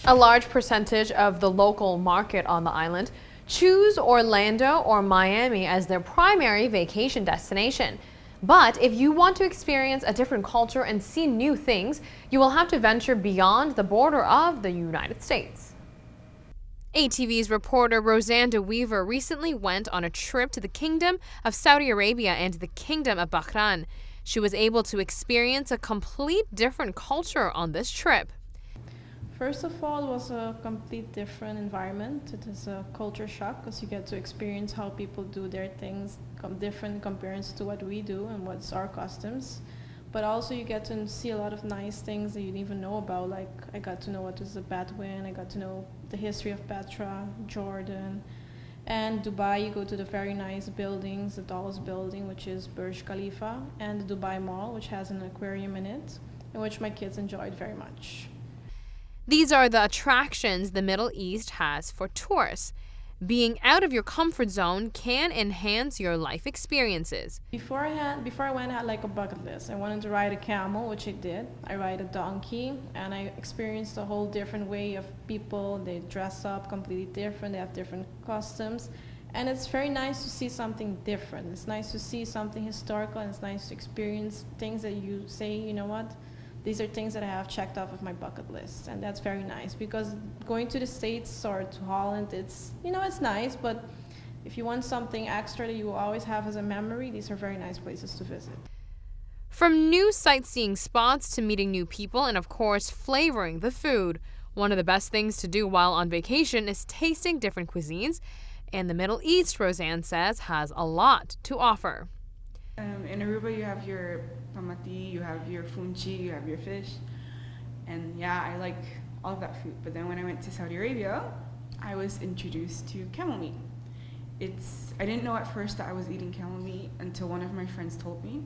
A large percentage of the local market on the island choose Orlando or Miami as their primary vacation destination. But if you want to experience a different culture and see new things, you will have to venture beyond the border of the United States. ATV's reporter Roseanne DeWeaver recently went on a trip to the Kingdom of Saudi Arabia and the Kingdom of Bahrain. She was able to experience a complete different culture on this trip. First of all, it was a complete different environment. It is a culture shock because you get to experience how people do their things different compared to what we do and what's our customs. But also you get to see a lot of nice things that you didn't even know about. Like I got to know what is a Bedouin, I got to know the history of Petra, Jordan. And Dubai, you go to the very nice buildings, the tallest building, which is Burj Khalifa, and the Dubai Mall, which has an aquarium in it, in which my kids enjoyed very much. These are the attractions the Middle East has for tourists. Being out of your comfort zone can enhance your life experiences. Before I went, I had like a bucket list. I wanted to ride a camel, which I did. I ride a donkey, and I experienced a whole different way of people. They dress up completely different. They have different customs. And it's very nice to see something different. It's nice to see something historical, and it's nice to experience things that you say, you know what? These are things that I have checked off of my bucket list, and that's very nice because going to the States or to Holland, it's nice, but if you want something extra that you will always have as a memory, these are very nice places to visit. From new sightseeing spots to meeting new people and, of course, flavoring the food. One of the best things to do while on vacation is tasting different cuisines, and the Middle East, Roseanne says, has a lot to offer. In Aruba, you have your pamati, you have your funchi, you have your fish, and yeah, I like all of that food. But then when I went to Saudi Arabia, I was introduced to camel meat. I didn't know at first that I was eating camel meat until one of my friends told me,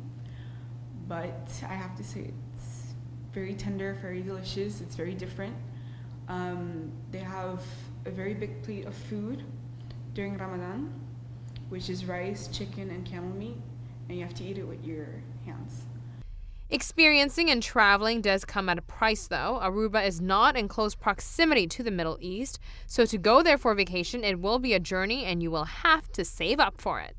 but I have to say it's very tender, very delicious, it's very different. They have a very big plate of food during Ramadan, which is rice, chicken, and camel meat. And you have to eat it with your hands. Experiencing and traveling does come at a price, though. Aruba is not in close proximity to the Middle East, so to go there for vacation, it will be a journey and you will have to save up for it.